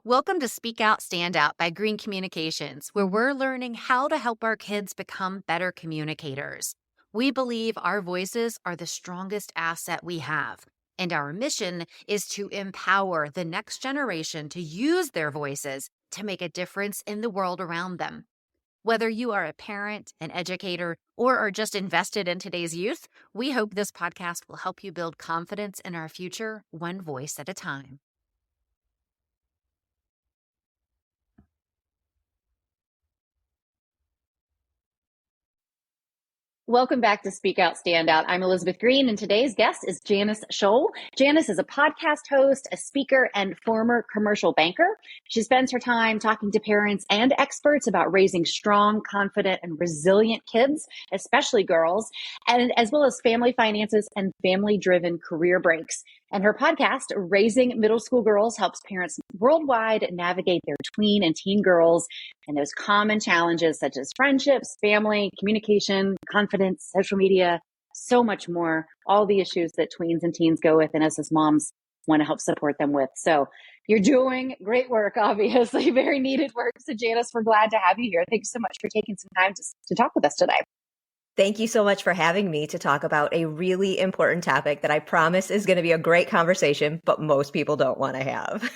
Welcome to Speak Out, Stand Out by Green Communications, where we're learning how to help our kids become better communicators. We believe our voices are the strongest asset we have, and our mission is to empower the next generation to use their voices to make a difference in the world around them. Whether you are a parent, an educator, or are just invested in today's youth, we hope this podcast will help you build confidence in our future, one voice at a time. Welcome back to Speak Out, Stand Out. I'm Elizabeth Green, and today's guest is Janice Scholl. Janice is a podcast host, a speaker, and former commercial banker. She spends her time talking to parents and experts about raising strong, confident, and resilient kids, especially girls, and as well as family finances and family-driven career breaks. And her podcast, Raising Middle School Girls, helps parents worldwide navigate their tween and teen girls and those common challenges such as friendships, family, communication, confidence, social media, so much more, all the issues that tweens and teens go with and us as moms want to help support them with. So you're doing great work, obviously, very needed work. So Janice, we're glad to have you here. Thanks so much for taking some time to talk with us today. Thank you so much for having me to talk about a really important topic that I promise is going to be a great conversation, but most people don't want to have.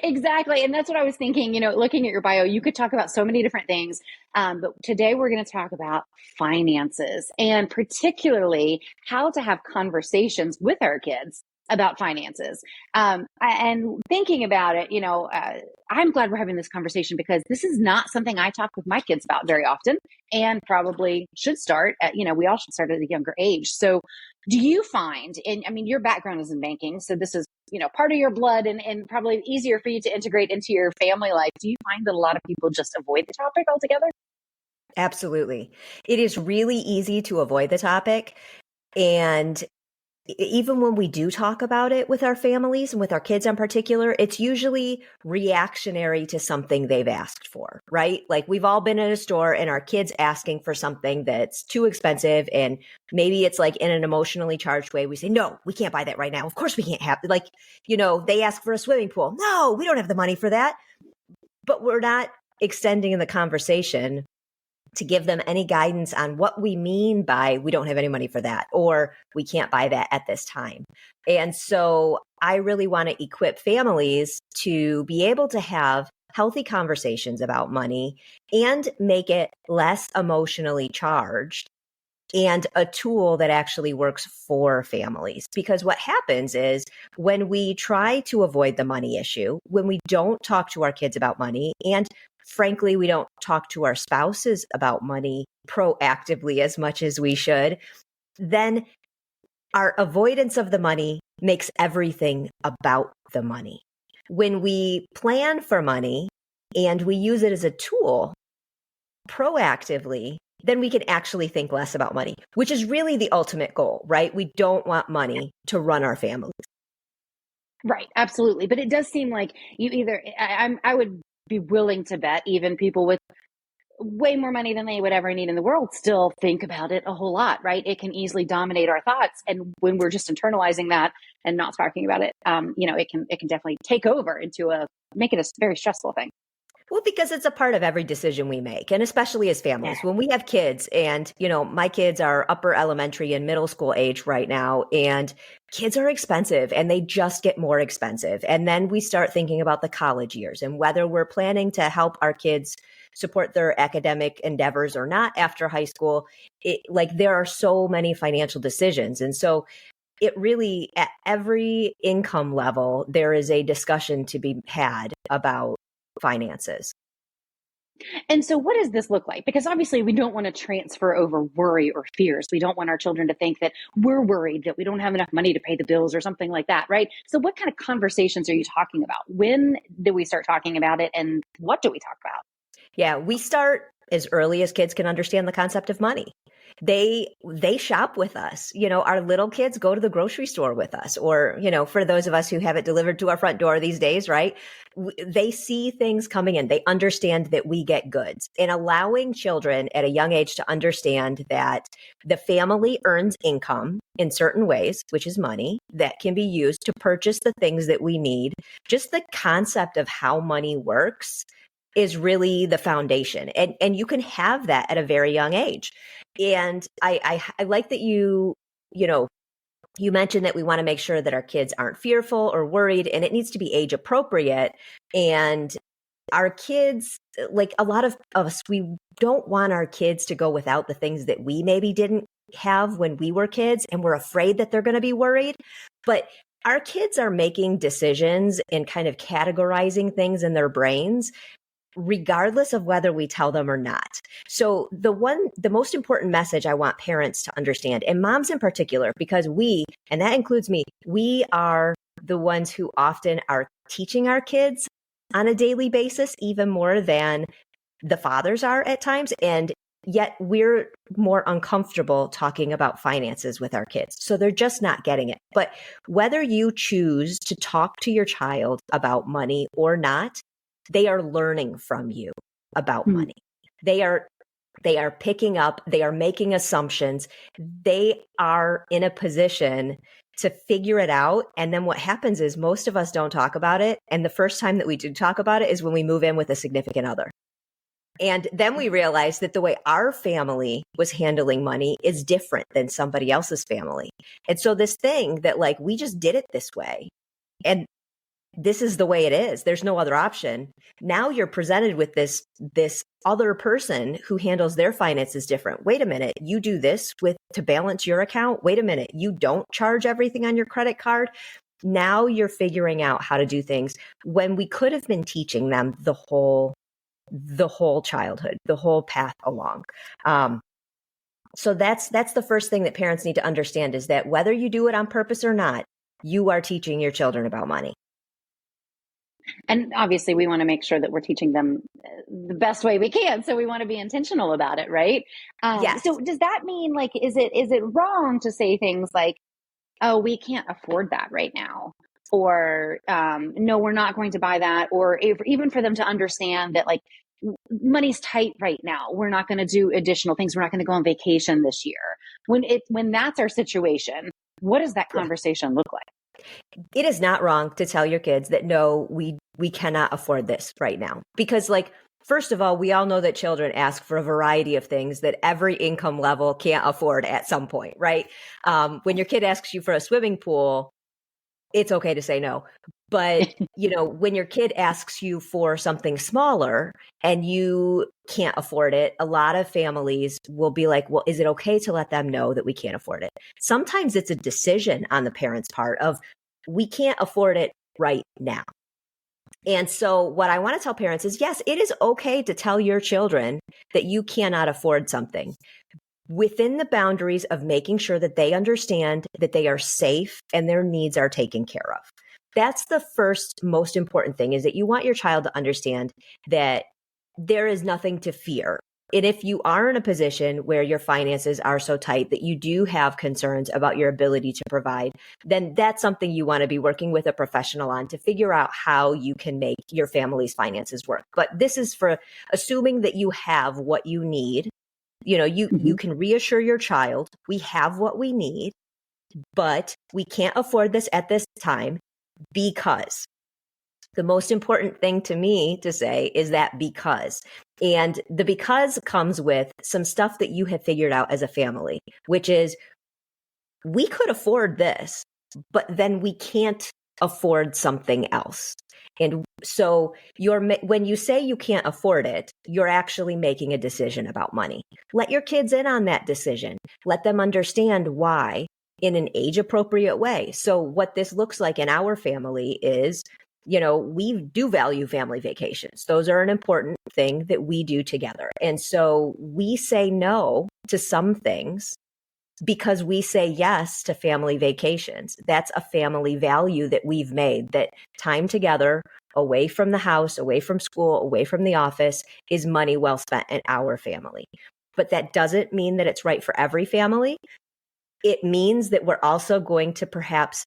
Exactly. And that's what I was thinking, looking at your bio, you could talk about so many different things. But today we're going to talk about finances and particularly how to have conversations with our kids about finances. And thinking about it, I'm glad we're having this conversation because this is not something I talk with my kids about very often and probably should start at, we all should start at a younger age. So do you find, and I mean, your background is in banking, so this is, part of your blood and probably easier for you to integrate into your family life. Do you find that a lot of people just avoid the topic altogether? Absolutely. It is really easy to avoid the topic. And even when we do talk about it with our families and with our kids in particular, it's usually reactionary to something they've asked for, right? Like we've all been in a store and our kids asking for something that's too expensive. And maybe it's like in an emotionally charged way. We say, no, we can't buy that right now. Of course we can't have it. Like, they ask for a swimming pool. No, we don't have the money for that. But we're not extending the conversation to give them any guidance on what we mean by we don't have any money for that or we can't buy that at this time. And so I really want to equip families to be able to have healthy conversations about money and make it less emotionally charged and a tool that actually works for families. Because what happens is when we try to avoid the money issue, when we don't talk to our kids about money, and frankly, we don't talk to our spouses about money proactively as much as we should, then our avoidance of the money makes everything about the money. When we plan for money and we use it as a tool proactively, then we can actually think less about money, which is really the ultimate goal, right? We don't want money to run our families. Right, absolutely. But it does seem like you either, I would be willing to bet even people with way more money than they would ever need in the world still think about it a whole lot, right? It can easily dominate our thoughts. And when we're just internalizing that and not talking about it, it can definitely take over make it a very stressful thing. Well, because it's a part of every decision we make, and especially as families. When we have kids and, my kids are upper elementary and middle school age right now, and kids are expensive and they just get more expensive. And then we start thinking about the college years and whether we're planning to help our kids support their academic endeavors or not after high school. There are so many financial decisions. And so it really, at every income level, there is a discussion to be had about finances. And so what does this look like? Because obviously we don't want to transfer over worry or fears. We don't want our children to think that we're worried that we don't have enough money to pay the bills or something like that, right? So what kind of conversations are you talking about? When do we start talking about it and what do we talk about? Yeah, we start as early as kids can understand the concept of money. They shop with us. Our little kids go to the grocery store with us, or, for those of us who have it delivered to our front door these days, right? They see things coming in. They understand that we get goods, and allowing children at a young age to understand that the family earns income in certain ways, which is money that can be used to purchase the things that we need. Just the concept of how money works is really the foundation. And you can have that at a very young age. And I like that you mentioned that we want to make sure that our kids aren't fearful or worried, and it needs to be age appropriate. And our kids, like a lot of us, we don't want our kids to go without the things that we maybe didn't have when we were kids, and we're afraid that they're going to be worried. But our kids are making decisions and kind of categorizing things in their brains regardless of whether we tell them or not. So the most important message I want parents to understand, and moms in particular, because and that includes me, we are the ones who often are teaching our kids on a daily basis, even more than the fathers are at times. And yet we're more uncomfortable talking about finances with our kids. So they're just not getting it. But whether you choose to talk to your child about money or not, they are learning from you about money. They are picking up, they are making assumptions. They are in a position to figure it out. And then what happens is most of us don't talk about it. And the first time that we do talk about it is when we move in with a significant other. And then we realize that the way our family was handling money is different than somebody else's family. And so this thing that like, we just did it this way, and this is the way it is, there's no other option. Now you're presented with this other person who handles their finances different. Wait a minute, you do this to balance your account. Wait a minute, you don't charge everything on your credit card. Now you're figuring out how to do things when we could have been teaching them the whole childhood, the whole path along. So that's the first thing that parents need to understand, is that whether you do it on purpose or not, you are teaching your children about money. And obviously we want to make sure that we're teaching them the best way we can. So we want to be intentional about it, right? Yes. So does that mean, like, is it wrong to say things like, oh, we can't afford that right now? Or no, we're not going to buy that. Or even for them to understand that, like, money's tight right now, we're not going to do additional things. We're not going to go on vacation this year. When that's our situation, what does that conversation look like? It is not wrong to tell your kids that, no, we cannot afford this right now. Because, like, first of all, we all know that children ask for a variety of things that every income level can't afford at some point, right? When your kid asks you for a swimming pool, it's okay to say no. But, when your kid asks you for something smaller and you can't afford it, a lot of families will be like, well, is it okay to let them know that we can't afford it? Sometimes it's a decision on the parent's part of, we can't afford it right now. And so what I want to tell parents is, yes, it is okay to tell your children that you cannot afford something, within the boundaries of making sure that they understand that they are safe and their needs are taken care of. That's the first most important thing, is that you want your child to understand that there is nothing to fear. And if you are in a position where your finances are so tight that you do have concerns about your ability to provide, then that's something you want to be working with a professional on to figure out how you can make your family's finances work. But this is for assuming that you have what you need. You can reassure your child, we have what we need, but we can't afford this at this time, because the most important thing to me to say is that because. And the because comes with some stuff that you have figured out as a family, which is, we could afford this, but then we can't afford something else. And so when you say you can't afford it, you're actually making a decision about money. Let your kids in on that decision. Let them understand why in an age-appropriate way. So what this looks like in our family is, we do value family vacations. Those are an important thing that we do together. And so we say no to some things because we say yes to family vacations. That's a family value that we've made, that time together away from the house, away from school, away from the office is money well spent in our family. But that doesn't mean that it's right for every family. It means that we're also going to perhaps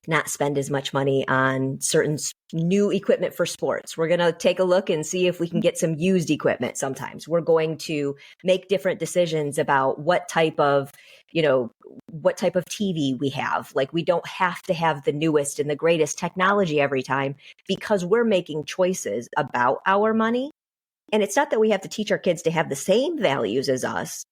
not spend as much money on certain new equipment for sports. We're going to take a look and see if we can get some used equipment sometimes. We're going to make different decisions about what type of TV we have. Like, we don't have to have the newest and the greatest technology every time because we're making choices about our money. And it's not that we have to teach our kids to have the same values as us,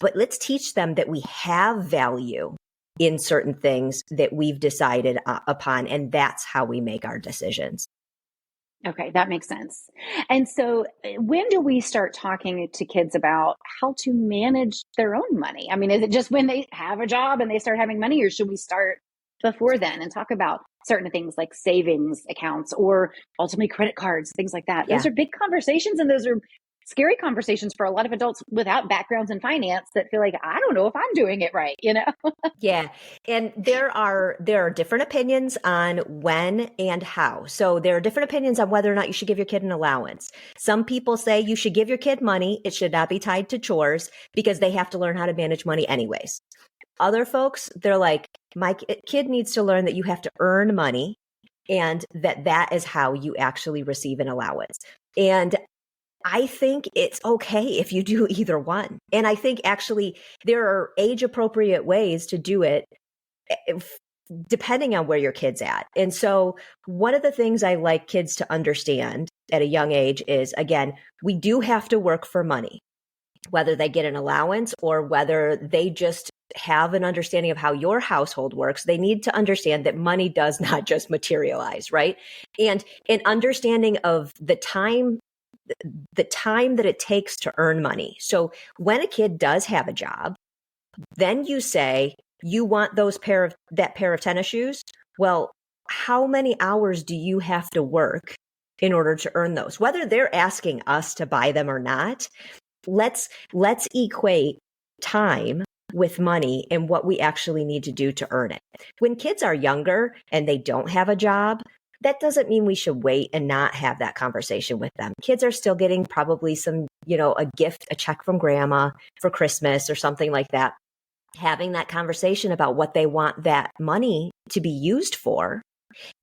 but let's teach them that we have value in certain things that we've decided upon. And that's how we make our decisions. Okay, that makes sense. And so when do we start talking to kids about how to manage their own money? I mean, is it just when they have a job and they start having money, or should we start before then and talk about certain things like savings accounts or ultimately credit cards, things like that? Yeah. Those are big conversations, and those are scary conversations for a lot of adults without backgrounds in finance that feel like, I don't know if I'm doing it right, you know? Yeah. And there are different opinions on when and how. So there are different opinions on whether or not you should give your kid an allowance. Some people say you should give your kid money. It should not be tied to chores because they have to learn how to manage money anyways. Other folks, they're like, my kid needs to learn that you have to earn money and that is how you actually receive an allowance. And I think it's okay if you do either one. And I think actually there are age appropriate ways to do it depending on where your kid's at. And so one of the things I like kids to understand at a young age is, again, we do have to work for money, whether they get an allowance or whether they just have an understanding of how your household works. They need to understand that money does not just materialize, right? And an understanding of the time that it takes to earn money. So when a kid does have a job, then you say, you want that pair of tennis shoes? Well, how many hours do you have to work in order to earn those? Whether they're asking us to buy them or not, let's equate time with money and what we actually need to do to earn it. When kids are younger and they don't have a job, that doesn't mean we should wait and not have that conversation with them. Kids are still getting probably some, a gift, a check from grandma for Christmas or something like that. Having that conversation about what they want that money to be used for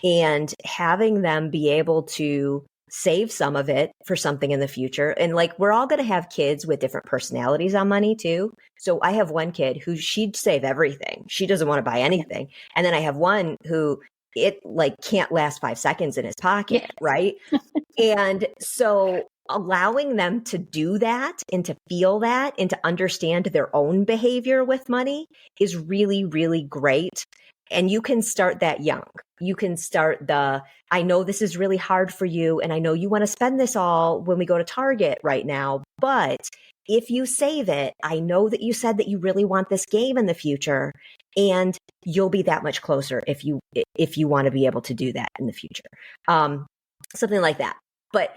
and having them be able to save some of it for something in the future. And like, we're all going to have kids with different personalities on money too. So I have one kid who she'd save everything. She doesn't want to buy anything. And then I have one who it like can't last 5 seconds in his pocket. Yes. Right. And so allowing them to do that and to feel that and to understand their own behavior with money is really, really great. And you can start that young. You can start I know this is really hard for you. And I know you want to spend this all when we go to Target right now, but if you save it, I know that you said that you really want this game in the future, and you'll be that much closer if you want to be able to do that in the future. Something like that. But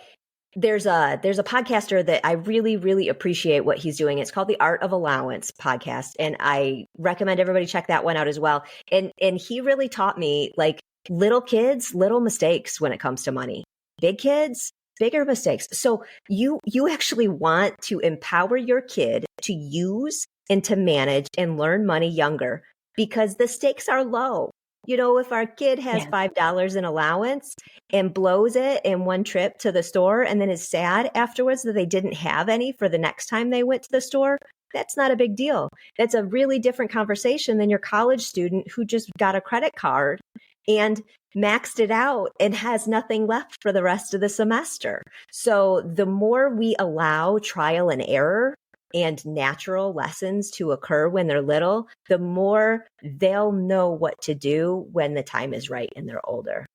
there's a podcaster that I really, really appreciate what he's doing. It's called the Art of Allowance podcast. And I recommend everybody check that one out as well. And he really taught me, like, little kids, little mistakes when it comes to money. Big kids, bigger mistakes. So you actually want to empower your kid to use and to manage and learn money younger because the stakes are low. If our kid has $5 in allowance and blows it in one trip to the store and then is sad afterwards that they didn't have any for the next time they went to the store, that's not a big deal. That's a really different conversation than your college student who just got a credit card and maxed it out and has nothing left for the rest of the semester. So the more we allow trial and error and natural lessons to occur when they're little, the more they'll know what to do when the time is right and they're older.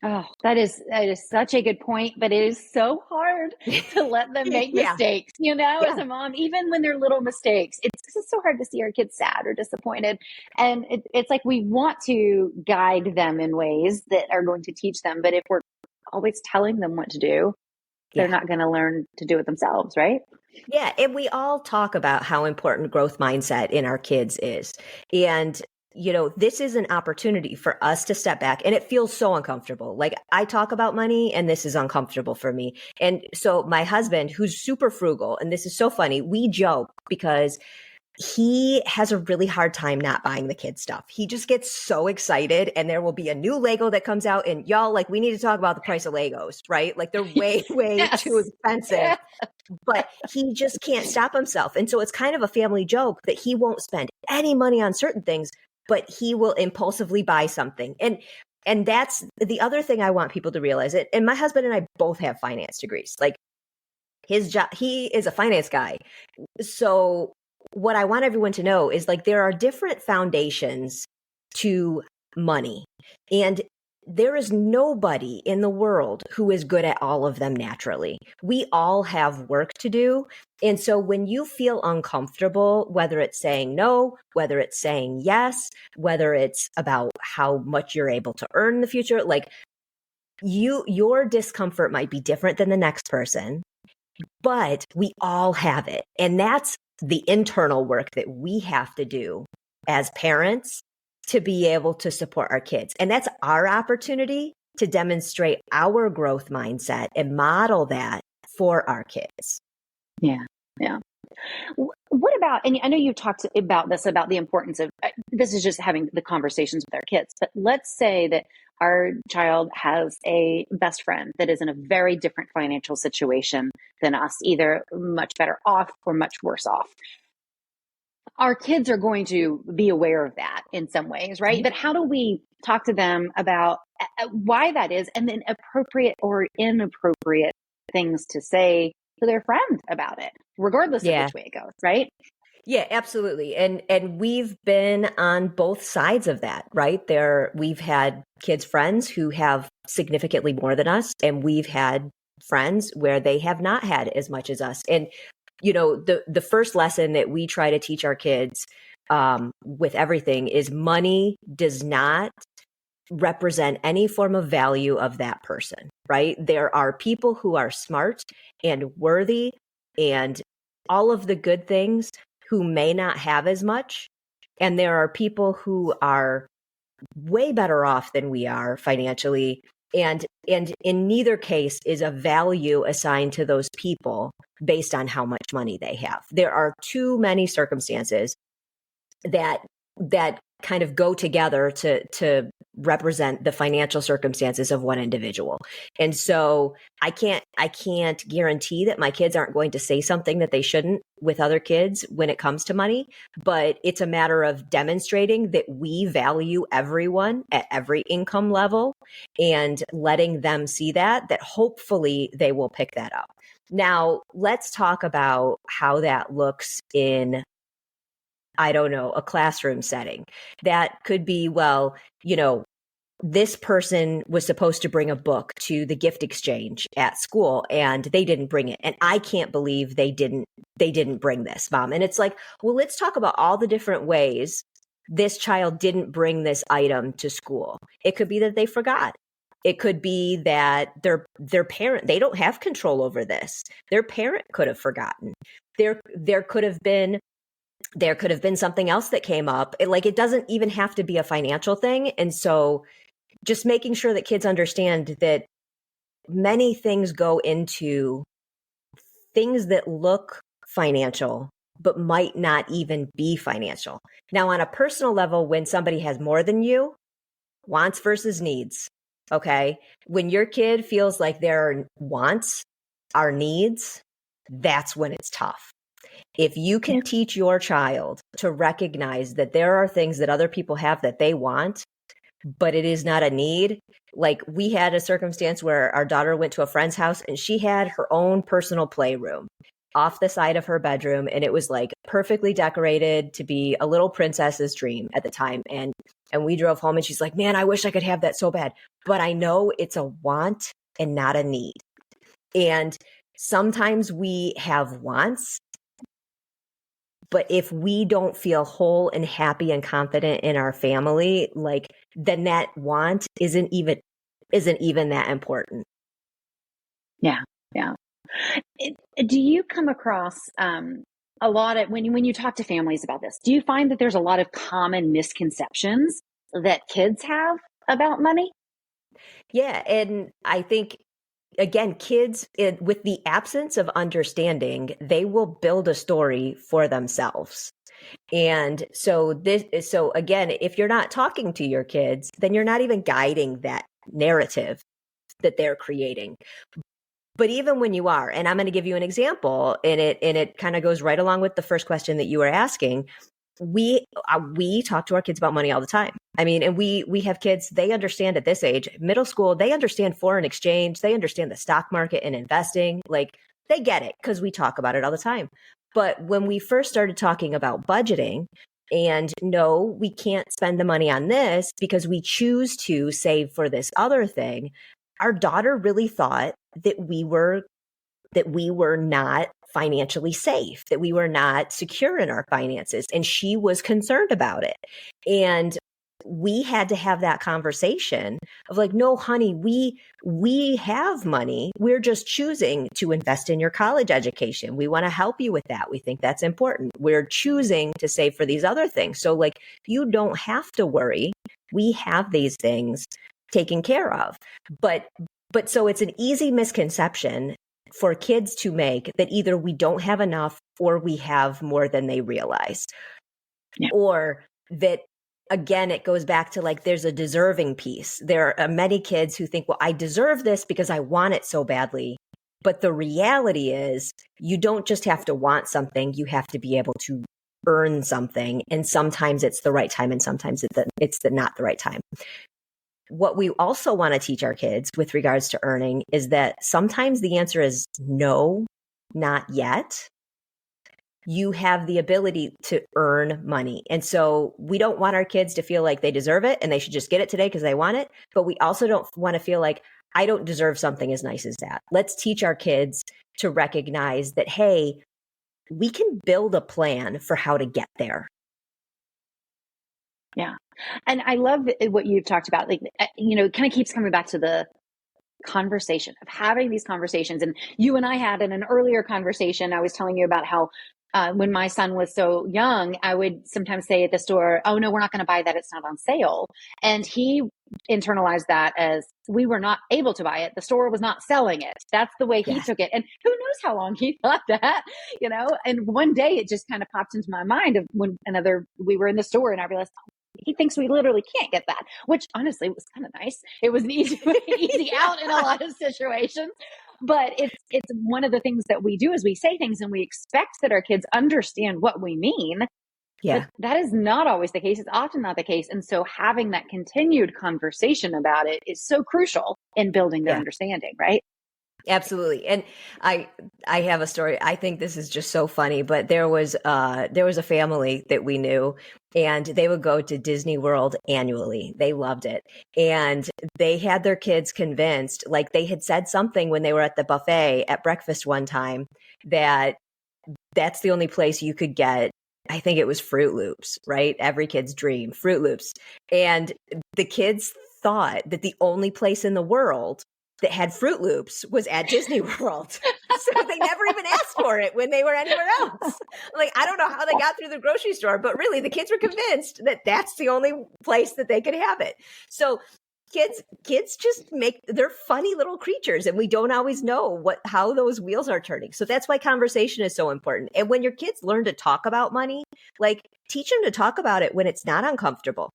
Oh, that is such a good point, but it is so hard to let them make mistakes, as a mom, even when they're little mistakes. It's just so hard to see our kids sad or disappointed. And it's like we want to guide them in ways that are going to teach them. But if we're always telling them what to do, they're not going to learn to do it themselves, right? Yeah. And we all talk about how important growth mindset in our kids is. And this is an opportunity for us to step back, and it feels so uncomfortable. Like, I talk about money and this is uncomfortable for me. And so my husband, who's super frugal, and this is so funny, we joke because he has a really hard time not buying the kids stuff. He just gets so excited, and there will be a new Lego that comes out, and y'all, like, we need to talk about the price of Legos, right? Like, they're way, way Yes. too expensive. But he just can't stop himself. And so it's kind of a family joke that he won't spend any money on certain things, but he will impulsively buy something. And that's the other thing I want people to realize. It. And my husband and I both have finance degrees. Like, his job, he is a finance guy. So what I want everyone to know is, like, there are different foundations to money. And there is nobody in the world who is good at all of them naturally. We all have work to do. And so when you feel uncomfortable, whether it's saying no, whether it's saying yes, whether it's about how much you're able to earn in the future, like, your discomfort might be different than the next person, but we all have it. And that's the internal work that we have to do as parents to be able to support our kids. And that's our opportunity to demonstrate our growth mindset and model that for our kids. Yeah. Yeah. What about, and I know you've talked about this, about the importance of, this is just having the conversations with our kids, but let's say that our child has a best friend that is in a very different financial situation than us, either much better off or much worse off. Our kids are going to be aware of that in some ways, right? But how do we talk to them about why that is, and then appropriate or inappropriate things to say to their friend about it, regardless of which way it goes, right? Yeah, absolutely. And we've been on both sides of that, right? We've had kids' friends who have significantly more than us, and we've had friends where they have not had as much as us. And the first lesson that we try to teach our kids with everything is money does not represent any form of value of that person, right? There are people who are smart and worthy and all of the good things who may not have as much. And there are people who are way better off than we are financially. And in neither case is a value assigned to those people based on how much money they have. There are too many circumstances that kind of go together to represent the financial circumstances of one individual. And so I can't guarantee that my kids aren't going to say something that they shouldn't with other kids when it comes to money, but it's a matter of demonstrating that we value everyone at every income level and letting them see that hopefully they will pick that up. Now, let's talk about how that looks in, I don't know, a classroom setting. That could be, well, this person was supposed to bring a book to the gift exchange at school and they didn't bring it. And I can't believe they didn't bring this, Mom. And it's like, well, let's talk about all the different ways this child didn't bring this item to school. It could be that they forgot. It could be that their parent, they don't have control over this. Their parent could have forgotten. There could have been something else that came up. It doesn't even have to be a financial thing. And so just making sure that kids understand that many things go into things that look financial, but might not even be financial. Now, on a personal level, when somebody has more than you, wants versus needs. Okay. When your kid feels like their wants are needs, that's when it's tough. If you can teach your child to recognize that there are things that other people have that they want, but it is not a need. Like, we had a circumstance where our daughter went to a friend's house and she had her own personal playroom off the side of her bedroom. And it was like perfectly decorated to be a little princess's dream at the time. And we drove home and she's like, man, I wish I could have that so bad. But I know it's a want and not a need. And sometimes we have wants, but if we don't feel whole and happy and confident in our family, then that want isn't even that important. Yeah. Yeah. Do you come across a lot of when you talk to families about this, do you find that there's a lot of common misconceptions that kids have about money? Yeah. And I think, again, kids, with the absence of understanding, they will build a story for themselves. And so again, if you're not talking to your kids, then you're not even guiding that narrative that they're creating. But even when you are, and I'm going to give you an example, and it kind of goes right along with the first question that you were asking. We talk to our kids about money all the time. I mean, and we have kids, they understand at this age, middle school, they understand foreign exchange, they understand the stock market and investing. Like, they get it because we talk about it all the time. But when we first started talking about budgeting, and no, we can't spend the money on this because we choose to save for this other thing, our daughter really thought that we were not financially safe, that we were not secure in our finances. And she was concerned about it. And we had to have that conversation of like, no, honey, we have money. We're just choosing to invest in your college education. We want to help you with that. We think that's important. We're choosing to save for these other things. So like, you don't have to worry. We have these things taken care of. But so it's an easy misconception for kids to make that either we don't have enough or we have more than they realize. Yeah. Or that, again, it goes back to like, there's a deserving piece. There are many kids who think, well, I deserve this because I want it so badly. But the reality is, you don't just have to want something, you have to be able to earn something. And sometimes it's the right time and sometimes it's not the right time. What we also want to teach our kids with regards to earning is that sometimes the answer is no, not yet. You have the ability to earn money. And so we don't want our kids to feel like they deserve it and they should just get it today because they want it. But we also don't want to feel like, I don't deserve something as nice as that. Let's teach our kids to recognize that, hey, we can build a plan for how to get there. Yeah. And I love what you've talked about. Like, it kind of keeps coming back to the conversation of having these conversations. And you and I had in an earlier conversation, I was telling you about how when my son was so young, I would sometimes say at the store, oh no, we're not going to buy that. It's not on sale. And he internalized that as we were not able to buy it. The store was not selling it. That's the way he Yes. took it. And who knows how long he thought that, and one day it just kind of popped into my mind of when we were in the store and I realized, he thinks we literally can't get that, which honestly was kind of nice. It was an easy out in a lot of situations. But it's one of the things that we do is we say things and we expect that our kids understand what we mean. Yeah. But that is not always the case. It's often not the case. And so having that continued conversation about it is so crucial in building their understanding, right? Absolutely. And I have a story. I think this is just so funny, but there was a family that we knew and they would go to Disney World annually. They loved it. And they had their kids convinced, like they had said something when they were at the buffet at breakfast one time, that that's the only place you could get, I think it was Fruit Loops, right? Every kid's dream, Fruit Loops. And the kids thought that the only place in the world that had Fruit Loops was at Disney World. So they never even asked for it when they were anywhere else. Like, I don't know how they got through the grocery store, but really the kids were convinced that that's the only place that they could have it. So kids just they're funny little creatures and we don't always know how those wheels are turning. So that's why conversation is so important. And when your kids learn to talk about money, like teach them to talk about it when it's not uncomfortable.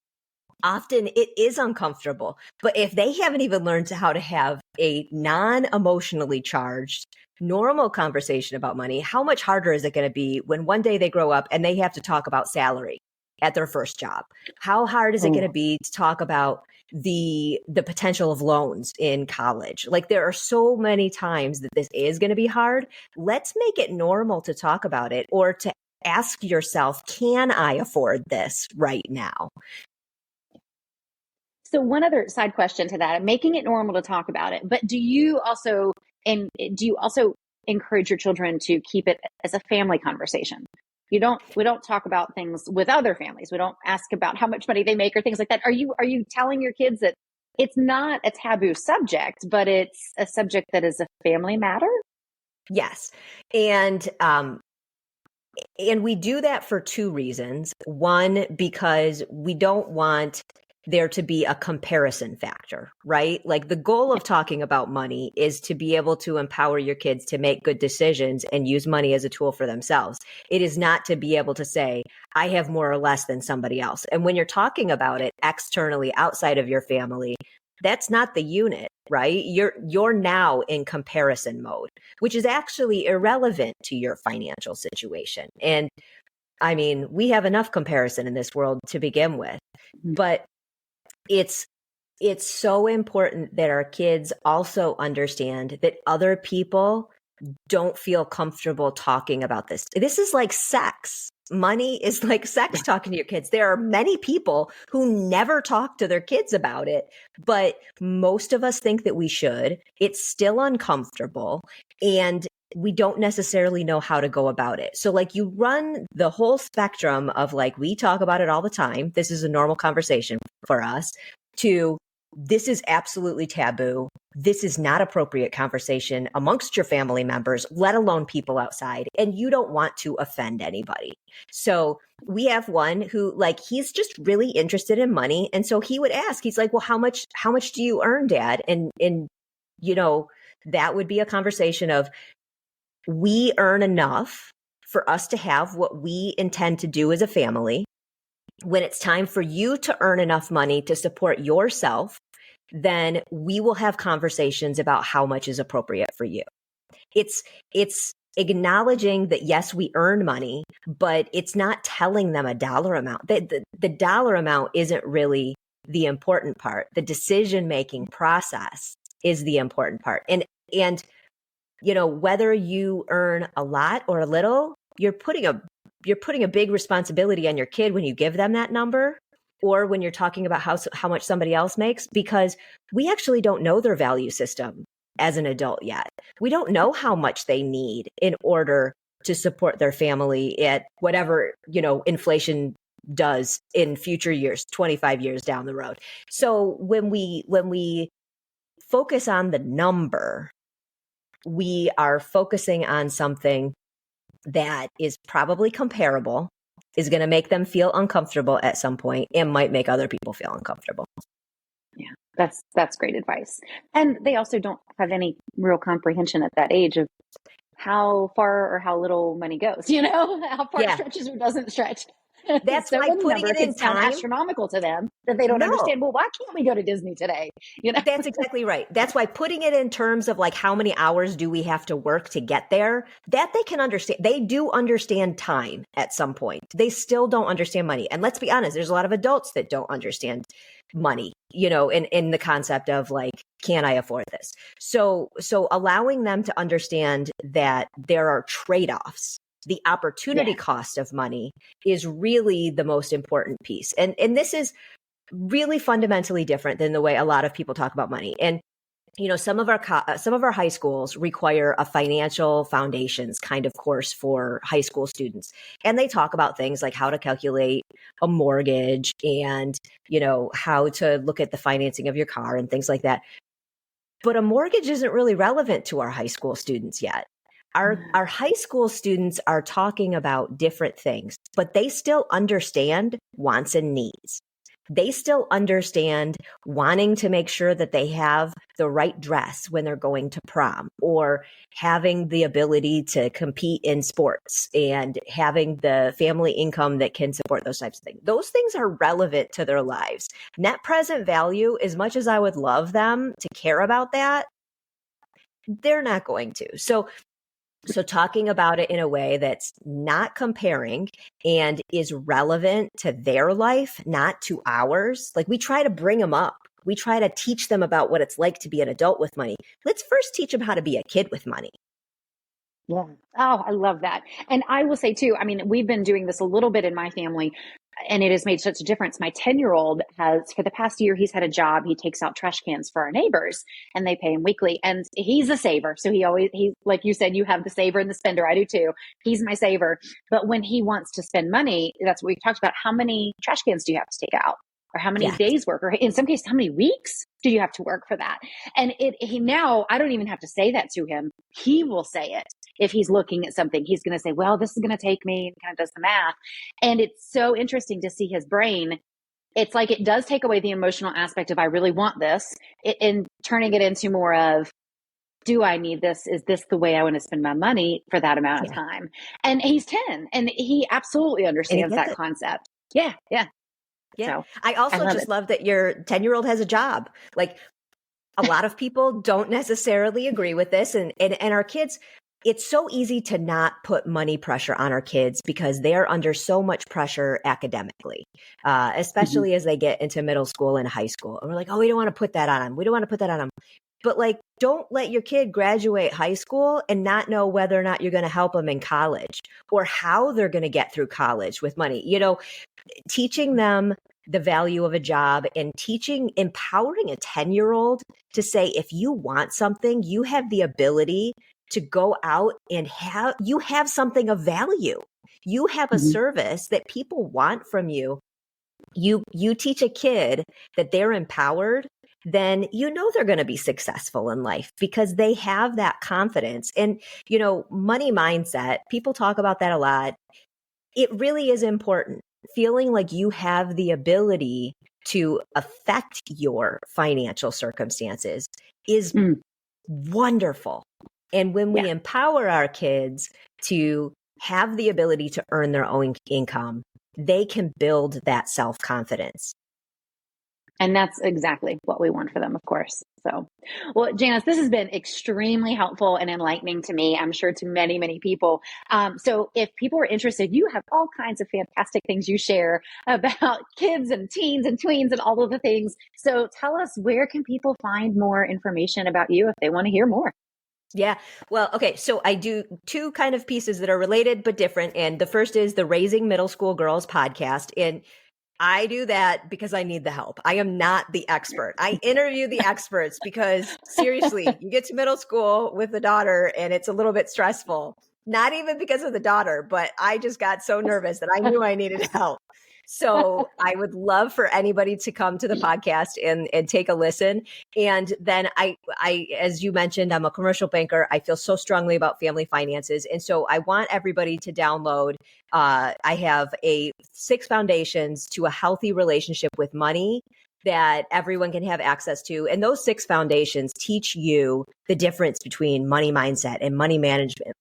Often it is uncomfortable, but if they haven't even learned how to have a non-emotionally charged, normal conversation about money, how much harder is it going to be when one day they grow up and they have to talk about salary at their first job? How hard is it going to be to talk about the potential of loans in college? Like, there are so many times that this is going to be hard. Let's make it normal to talk about it, or to ask yourself, can I afford this right now? So one other side question to that, making it normal to talk about it, but do you also encourage your children to keep it as a family conversation? We don't talk about things with other families. We don't ask about how much money they make or things like that. Are you telling your kids that it's not a taboo subject, but it's a subject that is a family matter? Yes. And And we do that for two reasons. One, because we don't want there to be a comparison factor, right? Like the goal of talking about money is to be able to empower your kids to make good decisions and use money as a tool for themselves. It is not to be able to say, I have more or less than somebody else. And when you're talking about it externally outside of your family, that's not the unit, right? You're now in comparison mode, which is actually irrelevant to your financial situation. And I mean, we have enough comparison in this world to begin with, but it's so important that our kids also understand that other people don't feel comfortable talking about this. This is like sex. Money is like sex talking to your kids. There are many people who never talk to their kids about it, but most of us think that we should. It's still uncomfortable and we don't necessarily know how to go about it. So like you run the whole spectrum of like, we talk about it all the time. This is a normal conversation for us, to this is absolutely taboo. This is not appropriate conversation amongst your family members, let alone people outside. And you don't want to offend anybody. So we have one who like, he's just really interested in money. And so he would ask, he's like, well, how much do you earn, Dad? And, you know, that would be a conversation of, we earn enough for us to have what we intend to do as a family. When it's time for you to earn enough money to support yourself, then we will have conversations about how much is appropriate for you. It's acknowledging that, yes, we earn money, but it's not telling them a dollar amount. The dollar amount isn't really the important part. The decision-making process is the important part. And you know, whether you earn a lot or a little, you're putting a big responsibility on your kid when you give them that number, or when you're talking about how much somebody else makes, because we actually don't know their value system as an adult yet. We don't know how much they need in order to support their family at whatever, you know, inflation does in future years, 25 years down the road. So when we focus on the number, we are focusing on something that is probably comparable, is going to make them feel uncomfortable at some point, and might make other people feel uncomfortable. Yeah, that's great advice. And they also don't have any real comprehension at that age of how far or how little money goes, you know, how far it stretches or doesn't stretch. That's So why any putting number it in could sound time, astronomical to them that they don't no, understand. Well, why can't we go to Disney today? You know, that's exactly right. That's why putting it in terms of like, how many hours do we have to work to get there, that they can understand. They do understand time at some point. They still don't understand money. And let's be honest, there's a lot of adults that don't understand money, you know, in the concept of like, can I afford this? So allowing them to understand that there are trade-offs. The opportunity cost of money is really the most important piece. And this is really fundamentally different than the way a lot of people talk about money. And, you know, some of our high schools require a financial foundations kind of course for high school students. And they talk about things like how to calculate a mortgage and, you know, how to look at the financing of your car and things like that. But a mortgage isn't really relevant to our high school students yet. Our high school students are talking about different things, but they still understand wants and needs. They still understand wanting to make sure that they have the right dress when they're going to prom, or having the ability to compete in sports and having the family income that can support those types of things. Those things are relevant to their lives. Net present value, as much as I would love them to care about that, they're not going to. So talking about it in a way that's not comparing and is relevant to their life, not to ours. Like, we try to bring them up. We try to teach them about what it's like to be an adult with money. Let's first teach them how to be a kid with money. Yeah. Oh, I love that. And I will say too, I mean, we've been doing this a little bit in my family, and it has made such a difference. My 10-year-old has, for the past year, he's had a job. He takes out trash cans for our neighbors, and they pay him weekly. And he's a saver. So he's, like you said, you have the saver and the spender. I do too. He's my saver. But when he wants to spend money, that's what we talked about. How many trash cans do you have to take out? Or how many days work? Or in some cases, how many weeks do you have to work for that? And he now, I don't even have to say that to him. He will say it. if he's looking at something, he's going to say, well, this is going to take me, and kind of does the math. And it's so interesting to see his brain. It's like it does take away the emotional aspect of I really want this, and turning it into more of, do I need this? Is this the way I want to spend my money for that amount of time? And he's 10 and he absolutely understands that concept. Yeah. Yeah. Yeah. So I also just love that your 10-year-old has a job. Like, a lot of people don't necessarily agree with this. And our kids, it's so easy to not put money pressure on our kids because they're under so much pressure academically, especially as they get into middle school and high school. And we're like, oh, we don't want to put that on them. We don't want to put that on them. But like, don't let your kid graduate high school and not know whether or not you're going to help them in college or how they're going to get through college with money. You know, teaching them the value of a job and empowering a 10-year-old to say, if you want something, you have the ability to go out and have something of value. You have a service that people want from you. You teach a kid that they're empowered, then you know they're going to be successful in life because they have that confidence. And, you know, money mindset, people talk about that a lot. It really is important. Feeling like you have the ability to affect your financial circumstances is wonderful. And when we empower our kids to have the ability to earn their own income, they can build that self-confidence. And that's exactly what we want for them, of course. So, well, Janice, this has been extremely helpful and enlightening to me. I'm sure to many, many people. So if people are interested, you have all kinds of fantastic things you share about kids and teens and tweens and all of the things. So tell us, where can people find more information about you if they want to hear more? Yeah. Well, okay. So I do two kind of pieces that are related but different. And the first is the Raising Middle School Girls podcast. And I do that because I need the help. I am not the expert. I interview the experts because seriously, you get to middle school with a daughter and it's a little bit stressful. Not even because of the daughter, but I just got so nervous that I knew I needed help. So I would love for anybody to come to the podcast and take a listen. And then I, as you mentioned, I'm a commercial banker. I feel so strongly about family finances. And so I want everybody to download. I have 6 foundations to a healthy relationship with money that everyone can have access to. And those 6 foundations teach you the difference between money mindset and money management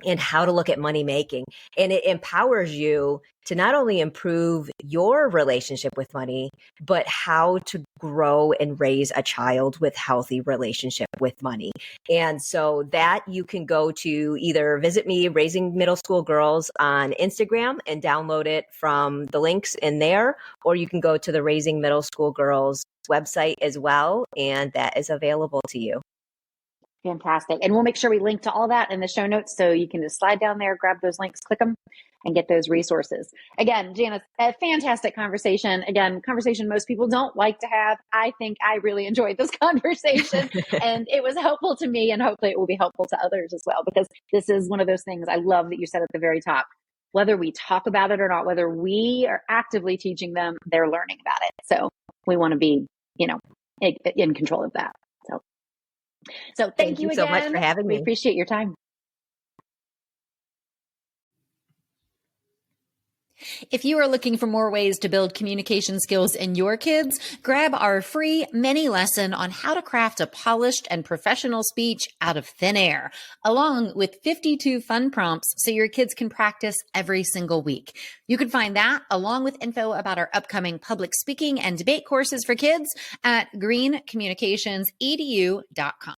and how to look at money making. And it empowers you to not only improve your relationship with money, but how to grow and raise a child with healthy relationship with money. And so that you can go to either visit me, Raising Middle School Girls, on Instagram and download it from the links in there, or you can go to the Raising Middle School Girls website as well, and that is available to you. Fantastic. And we'll make sure we link to all that in the show notes so you can just slide down there, grab those links, click them, and get those resources. Again, Janice, a fantastic conversation. Again, conversation most people don't like to have. I think I really enjoyed this conversation and it was helpful to me, and hopefully it will be helpful to others as well, because this is one of those things I love that you said at the very top. Whether we talk about it or not, whether we are actively teaching them, they're learning about it. So we want to be, in control of that. So thank you again so much for having me. We appreciate your time. If you are looking for more ways to build communication skills in your kids, grab our free mini lesson on how to craft a polished and professional speech out of thin air, along with 52 fun prompts so your kids can practice every single week. You can find that along with info about our upcoming public speaking and debate courses for kids at greencommunicationsedu.com.